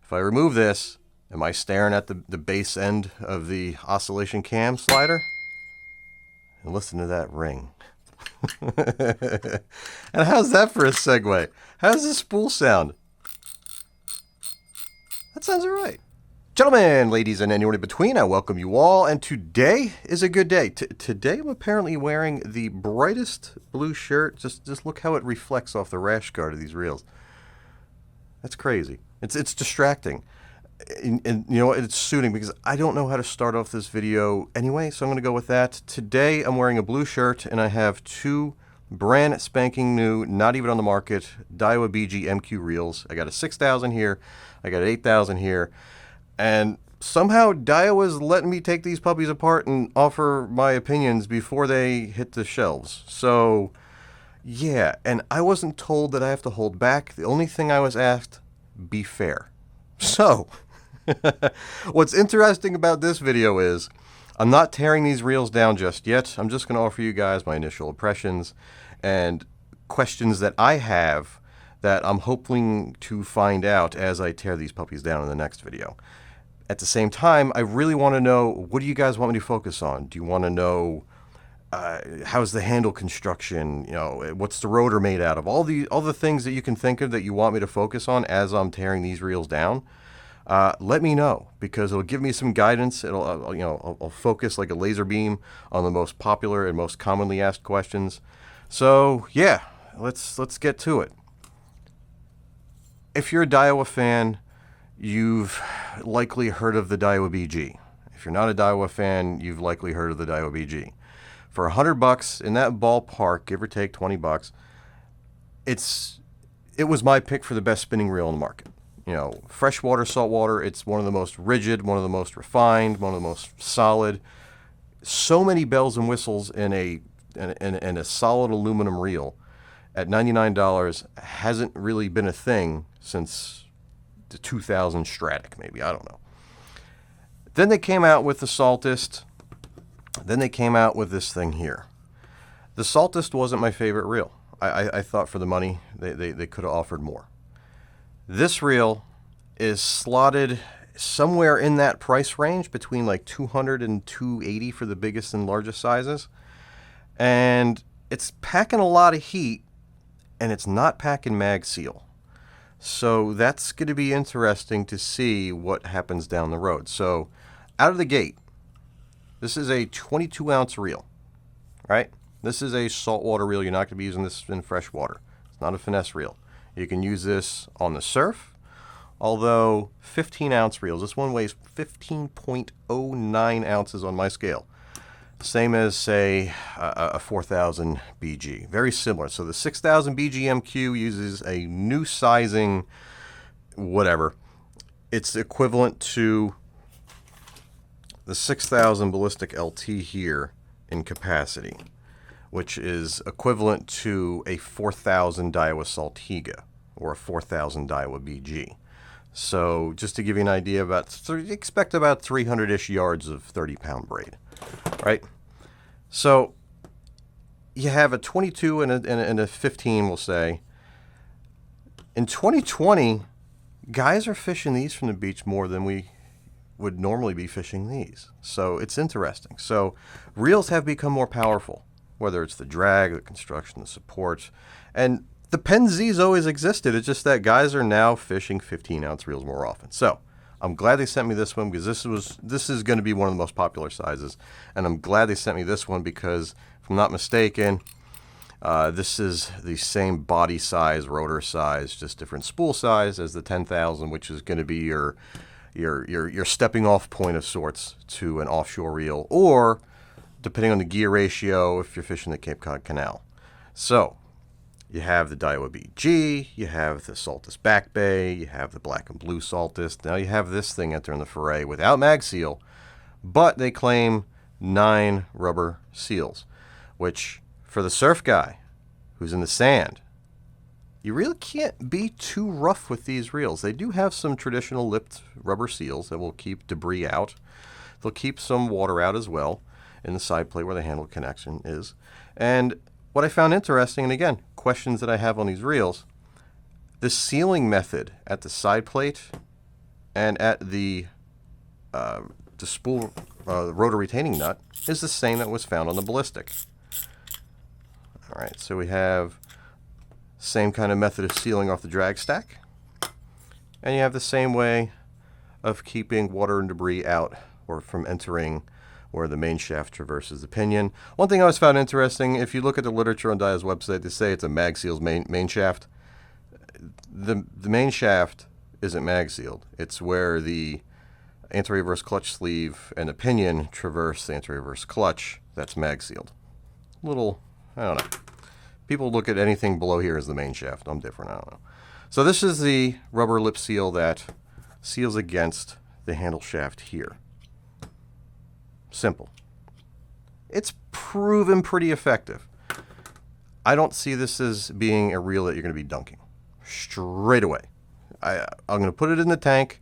If I remove this, am I staring at the base end of the oscillation cam slider? And listen to that ring. And how's that for a segue? How does this spool sound? That sounds all right. Gentlemen, ladies, and anyone in between, I welcome you all, and today is a good day. Today I'm apparently wearing the brightest blue shirt. Just look how it reflects off the rash guard of these reels. That's crazy. It's distracting. And you know what? It's suiting because I don't know how to start off this video anyway, so I'm going to go with that. Today I'm wearing a blue shirt, and I have two brand spanking new, not even on the market, Daiwa BG MQ reels. I got a 6,000 here. I got an 8,000 here. And somehow Daiwa's letting me take these puppies apart and offer my opinions before they hit the shelves. So, yeah, and I wasn't told that I have to hold back. The only thing I was asked, be fair. So, what's interesting about this video is I'm not tearing these reels down just yet. I'm just going to offer you guys my initial impressions and questions that I have that I'm hoping to find out as I tear these puppies down in the next video. At the same time, I really want to know, what do you guys want me to focus on? Do you want to know how's the handle construction? You know, what's the rotor made out of? All the things that you can think of that you want me to focus on as I'm tearing these reels down. Let me know, because it'll give me some guidance. I'll focus like a laser beam on the most popular and most commonly asked questions. So yeah, let's get to it. If you're a Daiwa fan, you've likely heard of the Daiwa BG. If you're not a Daiwa fan, you've likely heard of the Daiwa BG. For $100 in that ballpark, give or take $20, it was my pick for the best spinning reel on the market. You know, freshwater, saltwater, it's one of the most rigid, one of the most refined, one of the most solid. So many bells and whistles in a solid aluminum reel at $99 hasn't really been a thing since the 2000 Stratic, maybe, I don't know. Then they came out with the Saltist. Then they came out with this thing here. The Saltist wasn't my favorite reel. I thought for the money they could have offered more. This reel is slotted somewhere in that price range between like $200 and $280 for the biggest and largest sizes. And it's packing a lot of heat, and it's not packing mag seal. So that's going to be interesting to see what happens down the road. So out of the gate, this is a 22-ounce reel, right? This is a saltwater reel. You're not going to be using this in freshwater. It's not a finesse reel. You can use this on the surf, although 15-ounce reels. This one weighs 15.09 ounces on my scale. Same as, say, a 4,000 BG. Very similar. So the 6,000 BG MQ uses a new sizing, whatever. It's equivalent to the 6,000 Ballistic LT here in capacity, which is equivalent to a 4,000 Daiwa Saltiga or a 4,000 Daiwa BG. So just to give you an idea, expect about 300-ish yards of 30-pound braid, right? So you have a 22 and a 15, we'll say. In 2020, guys are fishing these from the beach more than we would normally be fishing these. So it's interesting. So reels have become more powerful, whether it's the drag, the construction, the support. And the Pen Z's always existed. It's just that guys are now fishing 15-ounce reels more often. So I'm glad they sent me this one, because this is going to be one of the most popular sizes. And I'm glad they sent me this one because, if I'm not mistaken, this is the same body size, rotor size, just different spool size as the 10,000, which is going to be your stepping off point of sorts to an offshore reel, or depending on the gear ratio, if you're fishing the Cape Cod Canal. So you have the Daiwa BG, you have the Saltist Back Bay, you have the black and blue Saltist. Now you have this thing entering the foray without mag seal, but they claim 9 rubber seals, which for the surf guy who's in the sand, you really can't be too rough with these reels. They do have some traditional lipped rubber seals that will keep debris out. They'll keep some water out as well in the side plate where the handle connection is. And what I found interesting, and again, questions that I have on these reels, the sealing method at the side plate and at the spool, the rotor retaining nut is the same that was found on the ballistic. All right, so we have same kind of method of sealing off the drag stack, and you have the same way of keeping water and debris out or from entering where the main shaft traverses the pinion. One thing I always found interesting, if you look at the literature on Daiwa's website, they say it's a mag sealed main shaft. The main shaft isn't mag sealed. It's where the anti-reverse clutch sleeve and the pinion traverse the anti-reverse clutch that's mag sealed. Little, I don't know. People look at anything below here as the main shaft. I'm different, I don't know. So this is the rubber lip seal that seals against the handle shaft here. Simple. It's proven pretty effective. I don't see this as being a reel that you're going to be dunking straight away. I'm going to put it in the tank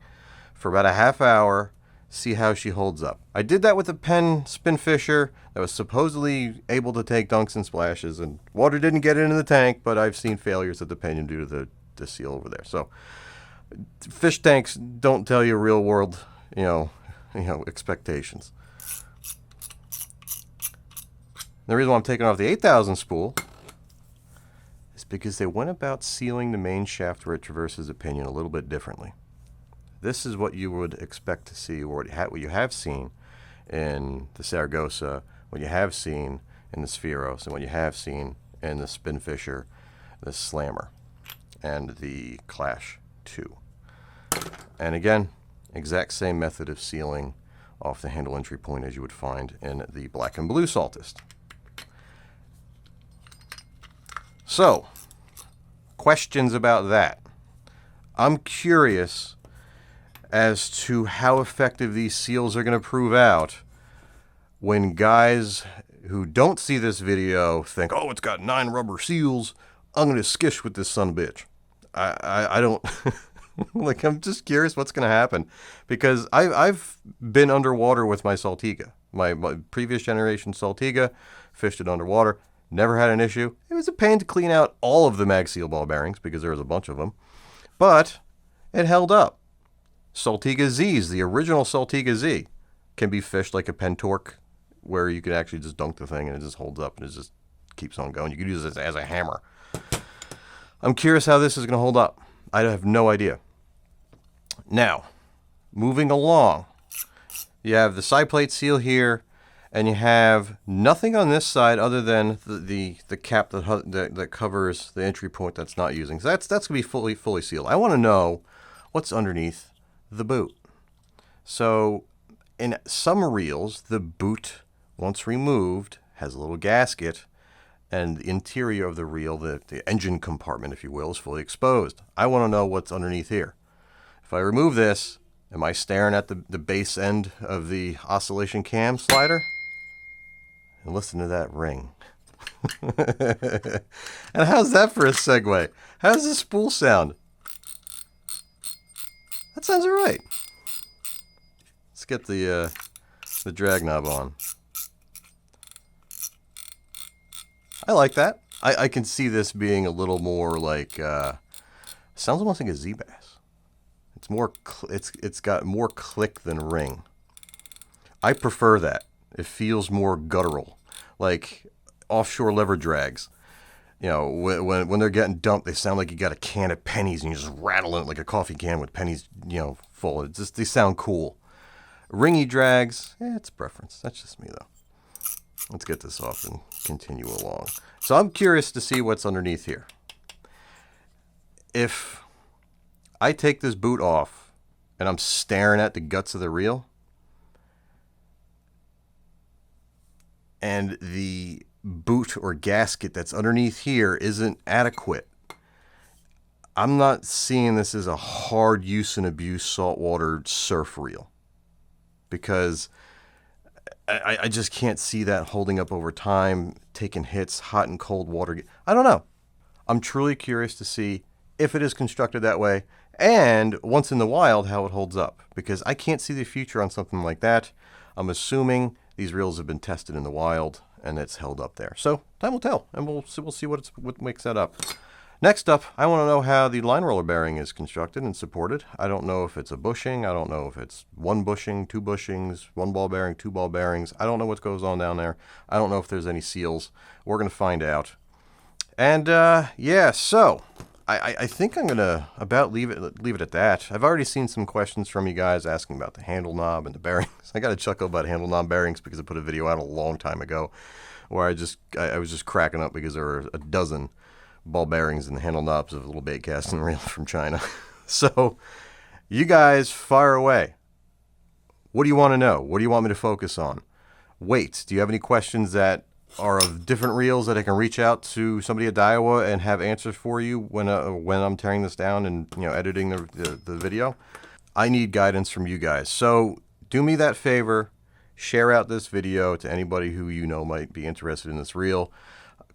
for about a half hour, see how she holds up. I did that with a Penn spin fisher that was supposedly able to take dunks and splashes, and water didn't get into the tank, but I've seen failures at the pinion due to the seal over there. So fish tanks don't tell you real world, expectations. The reason why I'm taking off the 8000 spool is because they went about sealing the main shaft where it traverses the pinion a little bit differently. This is what you would expect to see, or what you have seen in the Saragossa, what you have seen in the Spheros, and what you have seen in the Spin Fisher, the Slammer, and the Clash 2. And again, exact same method of sealing off the handle entry point as you would find in the Black and Blue Saltist. So, questions about that. I'm curious as to how effective these seals are going to prove out when guys who don't see this video think, oh, it's got 9 rubber seals, I'm going to skish with this son of a bitch. I don't... like, I'm just curious what's going to happen, because I've been underwater with my Saltiga. My previous generation Saltiga, fished it underwater, never had an issue. It was a pain to clean out all of the mag seal ball bearings because there was a bunch of them, but it held up. Saltiga Z's, the original Saltiga Z, can be fished like a Penn Torque, where you could actually just dunk the thing and it just holds up and it just keeps on going. You could use it as a hammer. I'm curious how this is going to hold up. I have no idea. Now, moving along, you have the side plate seal here, and you have nothing on this side other than the cap that covers the entry point that's not using. So that's going to be fully sealed. I want to know what's underneath the boot. So in some reels, the boot, once removed, has a little gasket, and the interior of the reel, the engine compartment, if you will, is fully exposed. I want to know what's underneath here. If I remove this, am I staring at the base end of the oscillation cam slider? And listen to that ring. And how's that for a segue? How does the spool sound? That sounds all right. Let's get the drag knob on. I like that. I can see this being a little more like, sounds almost like a Z-Bass. It's more, it's got more click than ring. I prefer that. It feels more guttural, like offshore lever drags. You know, when they're getting dumped, they sound like you got a can of pennies and you just rattle it like a coffee can with pennies, full. It's just, they sound cool. Ringy drags, it's preference. That's just me though. Let's get this off and continue along. So I'm curious to see what's underneath here. If I take this boot off and I'm staring at the guts of the reel, and the boot or gasket that's underneath here isn't adequate, I'm not seeing this as a hard use and abuse saltwater surf reel, because I just can't see that holding up over time, taking hits, hot and cold water. I don't know. I'm truly curious to see if it is constructed that way, and once in the wild, how it holds up, because I can't see the future on something like that. I'm assuming these reels have been tested in the wild and it's held up there. So time will tell, and we'll see what makes that up. Next up, I want to know how the line roller bearing is constructed and supported. I don't know if it's a bushing. I don't know if it's one bushing, two bushings, one ball bearing, two ball bearings. I don't know what goes on down there. I don't know if there's any seals. We're going to find out. And yeah, so I think I'm going to about leave it at that. I've already seen some questions from you guys asking about the handle knob and the bearings. I got a chuckle about handle knob bearings because I put a video out a long time ago where I was just cracking up because there were a dozen ball bearings and the handle knobs of a little bait casting reel from China. So you guys fire away. What do you want to know? What do you want me to focus on? Weights. Do you have any questions that are of different reels that I can reach out to somebody at Daiwa and have answers for you when I'm tearing this down and editing the video? I need guidance from you guys. So do me that favor. Share out this video to anybody who you know might be interested in this reel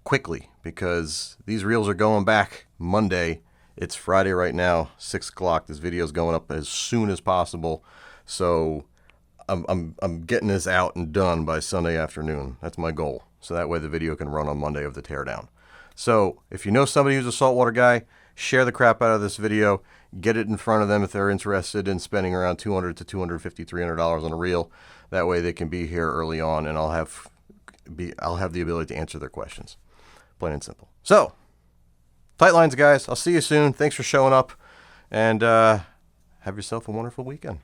quickly, because these reels are going back Monday. It's Friday right now, 6 o'clock. This video is going up as soon as possible. So I'm getting this out and done by Sunday afternoon. That's my goal. So that way the video can run on Monday of the teardown. So if you know somebody who's a saltwater guy, share the crap out of this video. Get it in front of them if they're interested in spending around $200 to $250, $300 on a reel. That way they can be here early on, and I'll have the ability to answer their questions. Plain and simple. So, tight lines, guys. I'll see you soon. Thanks for showing up, and have yourself a wonderful weekend.